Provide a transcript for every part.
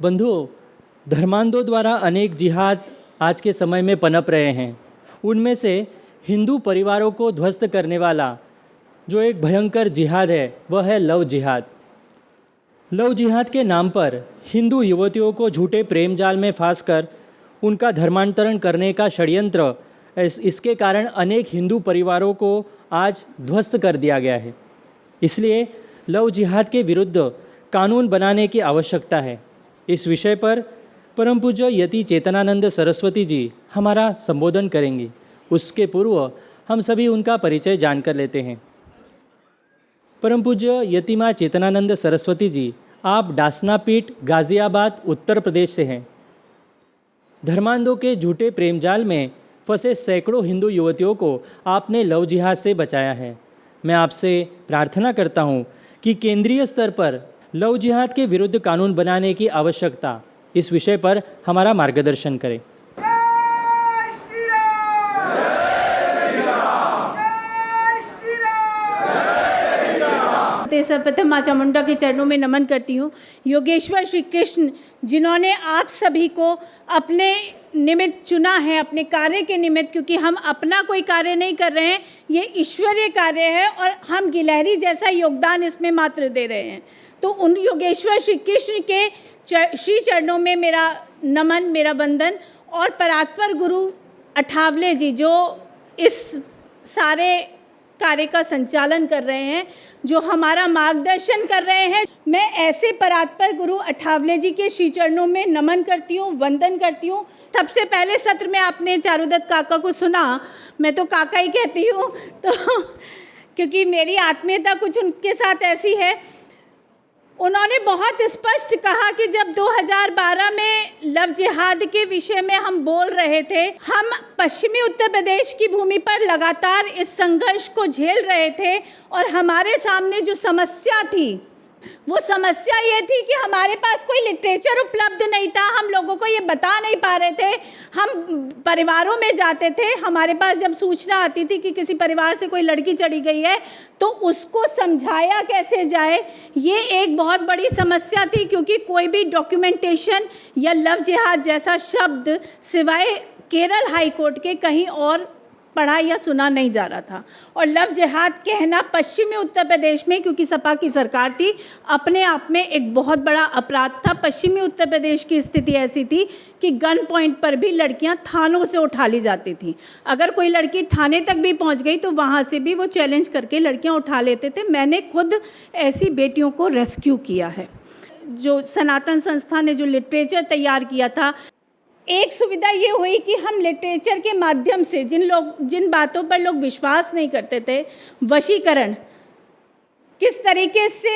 बंधुओं, धर्मांधों द्वारा अनेक जिहाद आज के समय में पनप रहे हैं। उनमें से हिंदू परिवारों को ध्वस्त करने वाला जो एक भयंकर जिहाद है वह है लव जिहाद। लव जिहाद के नाम पर हिंदू युवतियों को झूठे प्रेम जाल में फांस कर उनका धर्मांतरण करने का षड्यंत्र, इसके कारण अनेक हिंदू परिवारों को आज ध्वस्त कर दिया गया है। इसलिए लव जिहाद के विरुद्ध कानून बनाने की आवश्यकता है। इस विषय पर परम पूज्य यति चेतनानंद सरस्वती जी हमारा संबोधन करेंगे। उसके पूर्व हम सभी उनका परिचय जानकर लेते हैं। परम पूज्य यतिमा चेतनानंद सरस्वती जी, आप डासना पीठ, गाज़ियाबाद, उत्तर प्रदेश से हैं। धर्मांधों के झूठे प्रेम जाल में फंसे सैकड़ों हिंदू युवतियों को आपने लव जिहाद से बचाया है। मैं आपसे प्रार्थना करता हूं कि केंद्रीय स्तर पर लव जिहाद के विरुद्ध कानून बनाने की आवश्यकता, इस विषय पर हमारा मार्गदर्शन करें। सर्वप्रथम माँ चामुंडा के चरणों में नमन करती हूँ। योगेश्वर श्री कृष्ण जिन्होंने आप सभी को अपने निमित्त चुना है, अपने कार्य के निमित्त, क्योंकि हम अपना कोई कार्य नहीं कर रहे हैं, ये ईश्वरीय कार्य है और हम गिलहरी जैसा योगदान इसमें मात्र दे रहे हैं। तो उन योगेश्वर श्री कृष्ण के श्री चरणों में मेरा नमन, मेरा वंदन। और परात्पर गुरु अठावले जी जो इस सारे कार्य का संचालन कर रहे हैं, जो हमारा मार्गदर्शन कर रहे हैं, मैं ऐसे परात्पर गुरु अठावले जी के श्री चरणों में नमन करती हूँ, वंदन करती हूँ। सबसे पहले सत्र में आपने चारुदत्त काका को सुना, मैं तो काका ही कहती हूँ, तो क्योंकि मेरी आत्मीयता कुछ उनके साथ ऐसी है। उन्होंने बहुत स्पष्ट कहा कि जब 2012 में लव जिहाद के विषय में हम बोल रहे थे, हम पश्चिमी उत्तर प्रदेश की भूमि पर लगातार इस संघर्ष को झेल रहे थे और हमारे सामने जो समस्या थी वो समस्या ये थी कि हमारे पास कोई लिटरेचर उपलब्ध नहीं था, हम लोगों को ये बता नहीं पा रहे थे। हम परिवारों में जाते थे, हमारे पास जब सूचना आती थी कि किसी परिवार से कोई लड़की चढ़ी गई है तो उसको समझाया कैसे जाए, ये एक बहुत बड़ी समस्या थी, क्योंकि कोई भी डॉक्यूमेंटेशन या लव जिहाद जैसा शब्द सिवाय केरल हाई कोर्ट के कहीं और पढ़ा या सुना नहीं जा रहा था। और लव जिहाद कहना पश्चिमी उत्तर प्रदेश में, क्योंकि सपा की सरकार थी, अपने आप में एक बहुत बड़ा अपराध था। पश्चिमी उत्तर प्रदेश की स्थिति ऐसी थी कि गन पॉइंट पर भी लड़कियां थानों से उठा ली जाती थी। अगर कोई लड़की थाने तक भी पहुंच गई तो वहां से भी वो चैलेंज करके लड़कियां उठा लेते थे। मैंने खुद ऐसी बेटियों को रेस्क्यू किया है। जो सनातन संस्था ने जो लिटरेचर तैयार किया था, एक सुविधा ये हुई कि हम लिटरेचर के माध्यम से जिन बातों पर लोग विश्वास नहीं करते थे, वशीकरण, किस तरीके से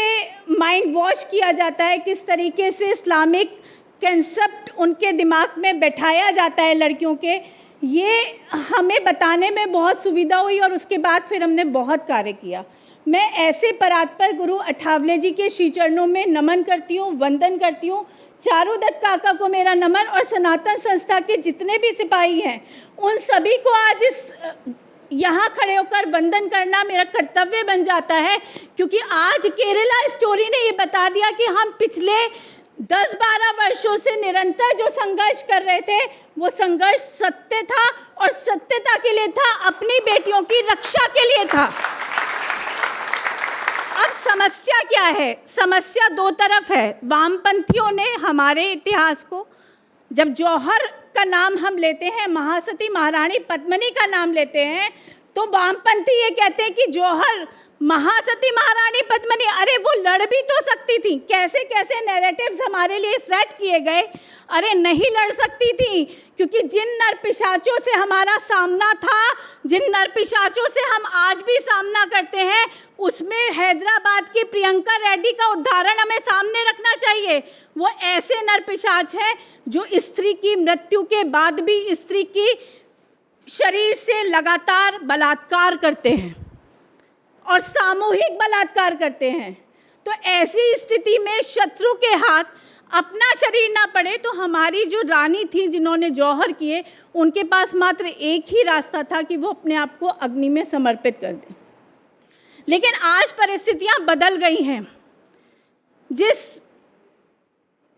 माइंड वॉश किया जाता है, किस तरीके से इस्लामिक कंसेप्ट उनके दिमाग में बैठाया जाता है लड़कियों के, ये हमें बताने में बहुत सुविधा हुई और उसके बाद फिर हमने बहुत कार्य किया। मैं ऐसे परात्पर गुरु अठावले जी के श्री चरणों में नमन करती हूँ, वंदन करती हूँ। चारुदत्त काका को मेरा नमन, और सनातन संस्था के जितने भी सिपाही हैं उन सभी को आज इस यहाँ खड़े होकर वंदन करना मेरा कर्तव्य बन जाता है, क्योंकि आज केरला स्टोरी ने ये बता दिया कि हम पिछले 10-12 वर्षों से निरंतर जो संघर्ष कर रहे थे वो संघर्ष सत्य था, और सत्यता के लिए था, अपनी बेटियों की रक्षा के लिए था। अब समस्या क्या है? समस्या दो तरफ है। वामपंथियों ने हमारे इतिहास को, जब जौहर का नाम हम लेते हैं, महासती महारानी पद्मिनी का नाम लेते हैं, तो वामपंथी ये कहते हैं कि जौहर महासती महारानी पद्मिनी, अरे वो लड़ भी तो सकती थी। कैसे कैसे नैरेटिव्स हमारे लिए सेट किए गए। अरे नहीं लड़ सकती थी, क्योंकि जिन नर पिशाचों से हमारा सामना था, जिन नर पिशाचों से हम आज भी सामना करते हैं, उसमें हैदराबाद की प्रियंका रेड्डी का उदाहरण हमें सामने रखना चाहिए। वो ऐसे नर पिशाच हैं जो स्त्री की मृत्यु के बाद भी स्त्री की शरीर से लगातार बलात्कार करते हैं और सामूहिक बलात्कार करते हैं। तो ऐसी स्थिति में शत्रु के हाथ अपना शरीर ना पड़े, तो हमारी जो रानी थी जिन्होंने जौहर किए, उनके पास मात्र एक ही रास्ता था कि वो अपने आप को अग्नि में समर्पित कर दें। लेकिन आज परिस्थितियां बदल गई हैं। जिस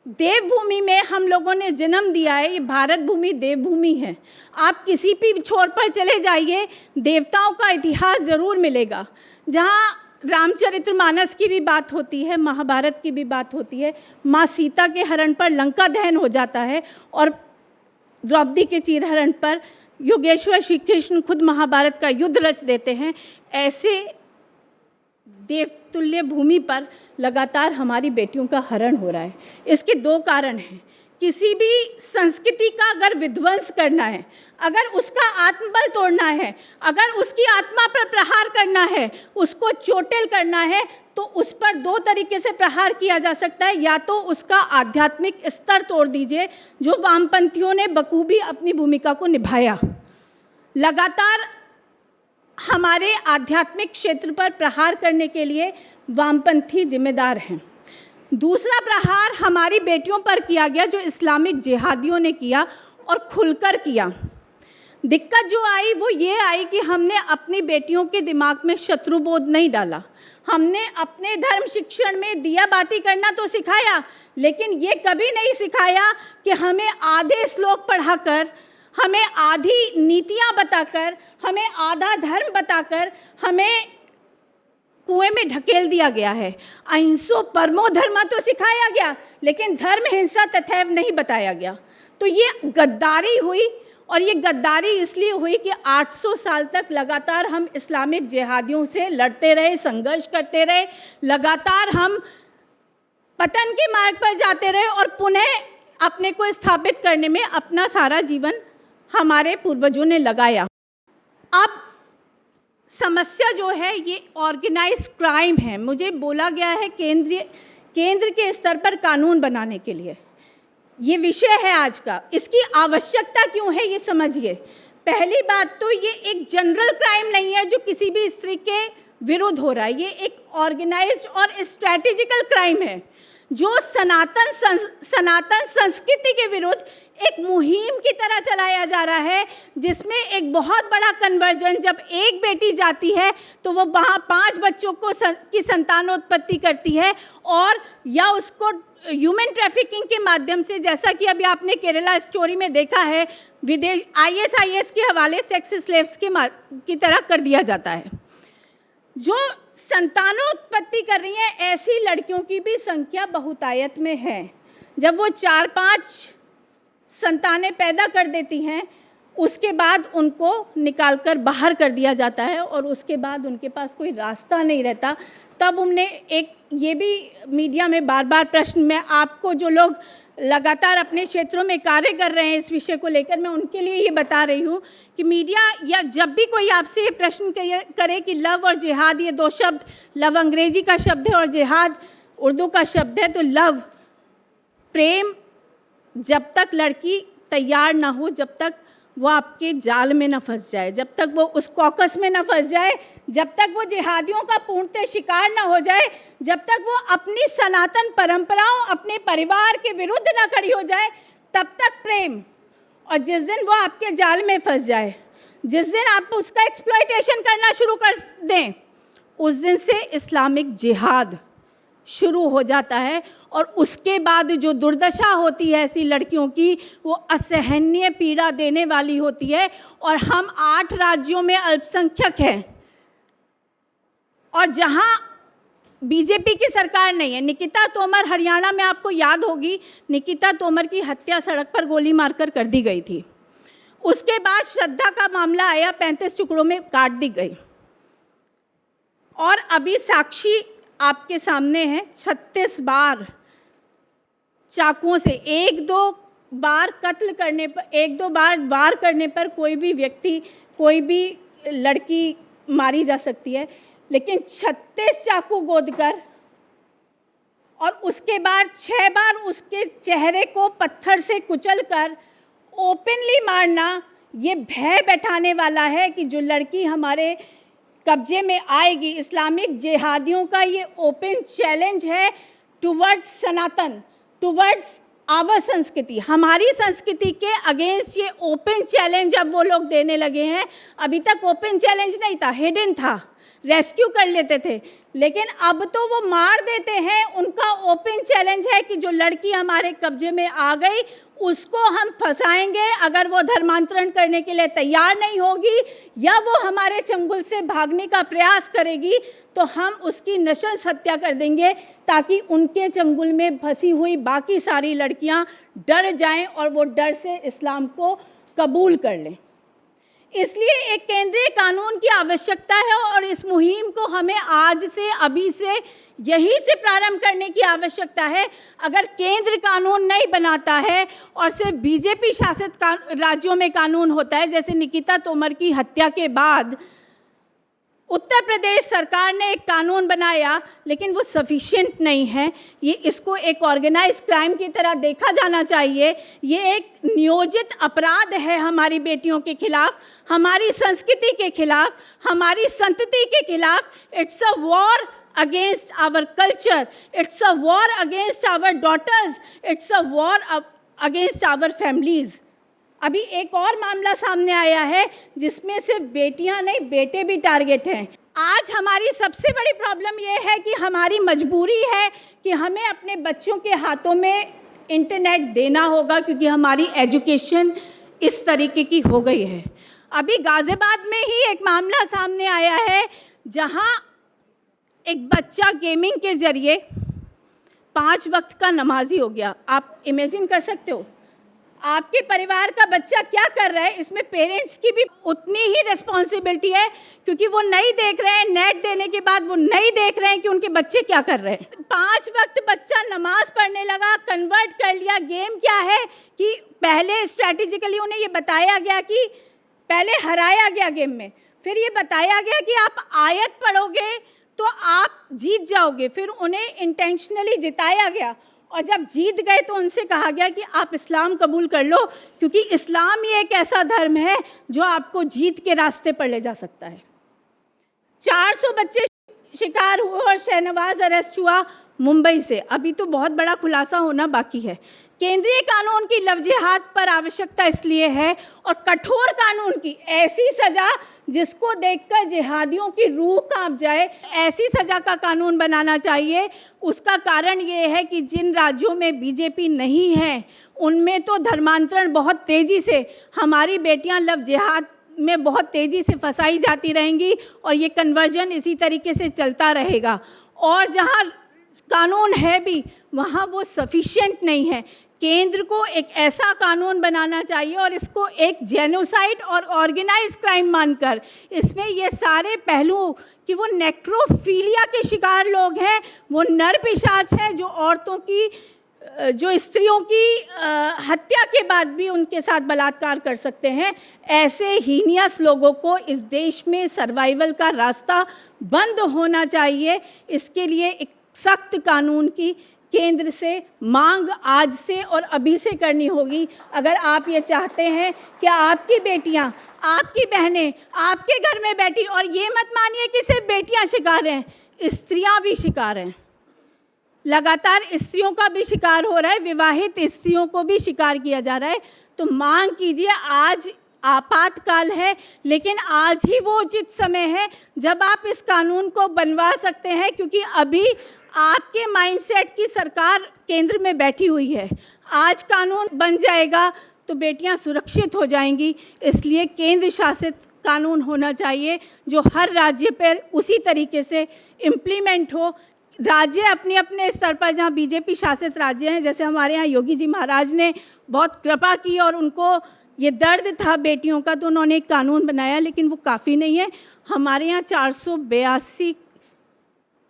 देवभूमि में हम लोगों ने जन्म दिया है। ये भारत भूमि देवभूमि है। आप किसी भी छोर पर चले जाइए, देवताओं का इतिहास ज़रूर मिलेगा। जहाँ रामचरितमानस की भी बात होती है, महाभारत की भी बात होती है, माँ सीता के हरण पर लंका दहन हो जाता है और द्रौपदी के चीरहरण पर योगेश्वर श्री कृष्ण खुद महाभारत का युद्ध रच देते हैं। ऐसे देवतुल्य भूमि पर लगातार हमारी बेटियों का हरण हो रहा है। इसके दो कारण हैं। किसी भी संस्कृति का अगर विध्वंस करना है, अगर उसका आत्मबल तोड़ना है, अगर उसकी आत्मा पर प्रहार करना है, उसको चोटिल करना है, तो उस पर दो तरीके से प्रहार किया जा सकता है। या तो उसका आध्यात्मिक स्तर तोड़ दीजिए, जो वामपंथियों ने बखूबी अपनी भूमिका को निभाया। लगातार हमारे आध्यात्मिक क्षेत्र पर प्रहार करने के लिए वामपंथी जिम्मेदार हैं। दूसरा प्रहार हमारी बेटियों पर किया गया, जो इस्लामिक जिहादियों ने किया और खुलकर किया। दिक्कत जो आई वो ये आई कि हमने अपनी बेटियों के दिमाग में शत्रुबोध नहीं डाला। हमने अपने धर्म शिक्षण में दिया बाती करना तो सिखाया, लेकिन ये कभी नहीं सिखाया कि हमें आधे श्लोक पढ़ाकर, हमें आधी नीतियाँ बताकर, हमें आधा धर्म बताकर हमें कुएं में ढकेल दिया गया है। अहिंसो परमो धर्म तो सिखाया गया, लेकिन धर्म हिंसा तथैव नहीं बताया गया। तो ये गद्दारी हुई, और ये गद्दारी इसलिए हुई कि 800 साल तक लगातार हम इस्लामिक जिहादियों से लड़ते रहे, संघर्ष करते रहे, लगातार हम पतन के मार्ग पर जाते रहे और पुनः अपने को स्थापित करने में अपना सारा जीवन हमारे पूर्वजों ने लगाया। अब समस्या जो है ये ऑर्गेनाइज्ड क्राइम है। मुझे बोला गया है केंद्र के स्तर पर कानून बनाने के लिए। ये विषय है आज का। इसकी आवश्यकता क्यों है ये समझिए। पहली बात तो ये एक जनरल क्राइम नहीं है जो किसी भी स्त्री के विरुद्ध हो रहा है। ये एक ऑर्गेनाइज्ड और स्ट्रैटेजिकल क्राइम है जो सनातन संस्कृति के विरुद्ध एक मुहिम की तरह चलाया जा रहा है, जिसमें एक बहुत बड़ा कन्वर्जन, जब एक बेटी जाती है तो वो वहाँ 5 बच्चों को की संतानोत्पत्ति करती है, और या उसको ह्यूमन ट्रैफिकिंग के माध्यम से, जैसा कि अभी आपने केरला स्टोरी में देखा है, विदेश ISIS के हवाले सेक्स स्लेव्स की तरह कर दिया जाता है। जो संतानोत्पत्ति कर रही हैं ऐसी लड़कियों की भी संख्या बहुतायत में है। जब वो 4-5 संतानें पैदा कर देती हैं, उसके बाद उनको निकालकर बाहर कर दिया जाता है और उसके बाद उनके पास कोई रास्ता नहीं रहता। तब उन्हें एक ये भी मीडिया में बार बार प्रश्न, मैं आपको जो लोग लगातार अपने क्षेत्रों में कार्य कर रहे हैं इस विषय को लेकर, मैं उनके लिए ये बता रही हूँ कि मीडिया या जब भी कोई आपसे ये प्रश्न करे कि लव और जिहाद, ये 2 शब्द, लव अंग्रेजी का शब्द है और जिहाद उर्दू का शब्द है, तो लव प्रेम, जब तक लड़की तैयार ना हो, जब तक वो आपके जाल में न फंस जाए, जब तक वो उस कॉकस में न फंस जाए, जब तक वो जिहादियों का पूर्णतः शिकार न हो जाए, जब तक वो अपनी सनातन परंपराओं, अपने परिवार के विरुद्ध न खड़ी हो जाए, तब तक प्रेम। और जिस दिन वो आपके जाल में फंस जाए, जिस दिन आप उसका एक्सप्लॉयटेशन करना शुरू कर दें, उस दिन से इस्लामिक जिहाद शुरू हो जाता है। और उसके बाद जो दुर्दशा होती है ऐसी लड़कियों की, वो असहनीय पीड़ा देने वाली होती है। और हम 8 राज्यों में अल्पसंख्यक हैं, और जहां बीजेपी की सरकार नहीं है। निकिता तोमर, हरियाणा में आपको याद होगी, निकिता तोमर की हत्या सड़क पर गोली मारकर कर दी गई थी। उसके बाद श्रद्धा का मामला आया, 35 टुकड़ों में काट दी गई। और अभी साक्षी आपके सामने है, 36 बार चाकुओं से, 1-2 बार कत्ल करने पर, 1-2 बार वार करने पर कोई भी व्यक्ति, कोई भी लड़की मारी जा सकती है, लेकिन 36 चाकू गोदकर और उसके बाद 6 बार उसके चेहरे को पत्थर से कुचलकर ओपनली मारना, ये भय बैठाने वाला है कि जो लड़की हमारे कब्जे में आएगी, इस्लामिक जिहादियों का ये ओपन चैलेंज है टुवर्ड्स सनातन, टुवर्ड्स आवर संस्कृति, हमारी संस्कृति के अगेंस्ट ये ओपन चैलेंज अब वो लोग देने लगे हैं। अभी तक ओपन चैलेंज नहीं था, हिडन था, रेस्क्यू कर लेते थे, लेकिन अब तो वो मार देते हैं, उनका ओपन चैलेंज है कि जो लड़की हमारे कब्जे में आ गई उसको हम फंसाएंगे। अगर वो धर्मांतरण करने के लिए तैयार नहीं होगी या वो हमारे चंगुल से भागने का प्रयास करेगी तो हम उसकी नशंस हत्या कर देंगे, ताकि उनके चंगुल में फंसी हुई बाकी सारी लड़कियां डर जाएं और वो डर से इस्लाम को कबूल कर लें। इसलिए एक केंद्रीय कानून की आवश्यकता है और इस मुहिम को हमें आज से, अभी से, यहीं से प्रारंभ करने की आवश्यकता है। अगर केंद्र कानून नहीं बनाता है और सिर्फ बीजेपी शासित राज्यों में कानून होता है, जैसे निकिता तोमर की हत्या के बाद उत्तर प्रदेश सरकार ने एक कानून बनाया लेकिन वो सफिशिएंट नहीं है। ये इसको एक ऑर्गेनाइज क्राइम की तरह देखा जाना चाहिए। ये एक नियोजित अपराध है हमारी बेटियों के खिलाफ, हमारी संस्कृति के खिलाफ, हमारी संतति के खिलाफ। It's a war against our culture, it's a war against our daughters, it's a war against our families। अभी एक और मामला सामने आया है जिसमें सिर्फ बेटियां नहीं बेटे भी टारगेट हैं। आज हमारी सबसे बड़ी प्रॉब्लम ये है कि हमारी मजबूरी है कि हमें अपने बच्चों के हाथों में इंटरनेट देना होगा, क्योंकि हमारी एजुकेशन इस तरीके की हो गई है। अभी गाज़ियाबाद में ही एक मामला सामने आया है जहां एक बच्चा गेमिंग के ज़रिए 5 वक्त का नमाजी हो गया। आप इमेजिन कर सकते हो आपके परिवार का बच्चा क्या कर रहा है। इसमें पेरेंट्स की भी उतनी ही रिस्पॉन्सिबिलिटी है, क्योंकि वो नहीं देख रहे हैं, नेट देने के बाद वो नहीं देख रहे हैं कि उनके बच्चे क्या कर रहे हैं। 5 वक्त बच्चा नमाज पढ़ने लगा, कन्वर्ट कर लिया। गेम क्या है कि पहले स्ट्रैटेजिकली उन्हें ये बताया गया कि पहले हराया गया गेम में, फिर ये बताया गया कि आप आयत पढ़ोगे तो आप जीत जाओगे, फिर उन्हें इंटेंशनली जिताया गया और जब जीत गए तो उनसे कहा गया कि आप इस्लाम कबूल कर लो, क्योंकि इस्लाम ही एक ऐसा धर्म है जो आपको जीत के रास्ते पर ले जा सकता है। 400 बच्चे शिकार हुए और शहनवाज अरेस्ट हुआ मुंबई से। अभी तो बहुत बड़ा खुलासा होना बाकी है। केंद्रीय कानून की लव जिहाद पर आवश्यकता इसलिए है, और कठोर कानून की, ऐसी सज़ा जिसको देखकर जिहादियों की रूह कांप जाए, ऐसी सज़ा का कानून बनाना चाहिए। उसका कारण ये है कि जिन राज्यों में बीजेपी नहीं है उनमें तो धर्मांतरण बहुत तेज़ी से, हमारी बेटियां लव जिहाद में बहुत तेज़ी से फंसाई जाती रहेंगी और ये कन्वर्जन इसी तरीके से चलता रहेगा। और जहाँ कानून है भी वहाँ वो सफिशिएंट नहीं है। केंद्र को एक ऐसा कानून बनाना चाहिए और इसको एक जेनोसाइड और ऑर्गेनाइज क्राइम मानकर, इसमें ये सारे पहलू कि वो नेक्रोफीलिया के शिकार लोग हैं, वो नर पिशाच हैं जो औरतों की, जो स्त्रियों की हत्या के बाद भी उनके साथ बलात्कार कर सकते हैं। ऐसे हीनियस लोगों को इस देश में सर्वाइवल का रास्ता बंद होना चाहिए। इसके लिए एक सख्त कानून की केंद्र से मांग आज से और अभी से करनी होगी। अगर आप ये चाहते हैं कि आपकी बेटियां, आपकी बहनें आपके घर में बैठी, और ये मत मानिए कि सिर्फ बेटियां शिकार हैं, स्त्रियां भी शिकार हैं। लगातार स्त्रियों का भी शिकार हो रहा है, विवाहित स्त्रियों को भी शिकार किया जा रहा है। तो मांग कीजिए, आज आपातकाल है, लेकिन आज ही वो उचित समय है जब आप इस कानून को बनवा सकते हैं, क्योंकि अभी आपके माइंडसेट की सरकार केंद्र में बैठी हुई है। आज कानून बन जाएगा तो बेटियां सुरक्षित हो जाएंगी। इसलिए केंद्र शासित कानून होना चाहिए जो हर राज्य पर उसी तरीके से इम्प्लीमेंट हो। राज्य अपने अपने स्तर पर, जहाँ बीजेपी शासित राज्य हैं, जैसे हमारे यहाँ योगी जी महाराज ने बहुत कृपा की और उनको ये दर्द था बेटियों का, तो उन्होंने एक कानून बनाया, लेकिन वो काफ़ी नहीं है। हमारे यहाँ 482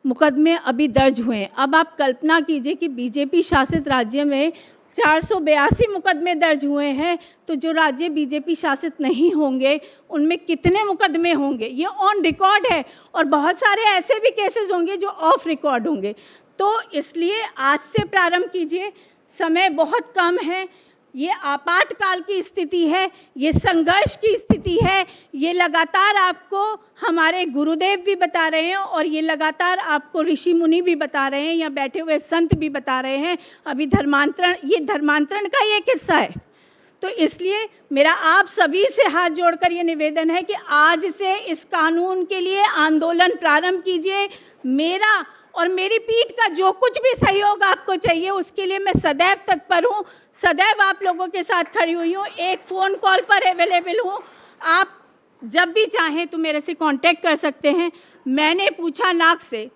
मुकदमे अभी दर्ज हुए हैं। अब आप कल्पना कीजिए कि बीजेपी शासित राज्य में 482 मुकदमे दर्ज हुए हैं, तो जो राज्य बीजेपी शासित नहीं होंगे उनमें कितने मुकदमे होंगे। ये ऑन रिकॉर्ड है, और बहुत सारे ऐसे भी केसेस होंगे जो ऑफ रिकॉर्ड होंगे। तो इसलिए आज से प्रारंभ कीजिए, समय बहुत कम है। ये आपातकाल की स्थिति है, ये संघर्ष की स्थिति है। ये लगातार आपको हमारे गुरुदेव भी बता रहे हैं और ये लगातार आपको ऋषि मुनि भी बता रहे हैं, या बैठे हुए संत भी बता रहे हैं। अभी धर्मांतरण, ये धर्मांतरण का ही एक हिस्सा है। तो इसलिए मेरा आप सभी से हाथ जोड़कर ये निवेदन है कि आज से इस कानून के लिए आंदोलन प्रारंभ कीजिए। मेरा और मेरी पीठ का जो कुछ भी सहयोग आपको चाहिए उसके लिए मैं सदैव तत्पर हूँ, सदैव आप लोगों के साथ खड़ी हुई हूँ, एक फ़ोन कॉल पर अवेलेबल हूँ। आप जब भी चाहें तो मेरे से कांटेक्ट कर सकते हैं। मैंने पूछा नाक से,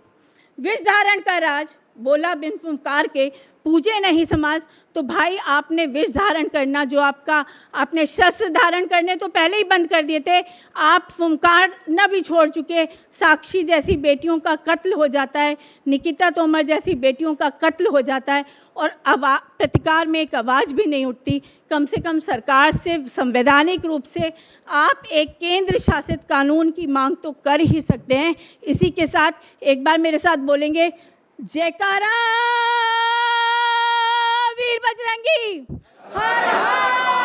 विष धारण का राज, बोला बिन फुंकार के, पूजे नहीं समाज। तो भाई आपने विष धारण करना, जो आपने शस्त्र धारण करने तो पहले ही बंद कर दिए थे, आप फुंकारना भी छोड़ चुके। साक्षी जैसी बेटियों का कत्ल हो जाता है, निकिता तोमर जैसी बेटियों का कत्ल हो जाता है और प्रतिकार में एक आवाज़ भी नहीं उठती। कम से कम सरकार से संवैधानिक रूप से आप एक केंद्र शासित कानून की मांग तो कर ही सकते हैं। इसी के साथ एक बार मेरे साथ बोलेंगे, जयकारा वीर बजरंगी, हर हर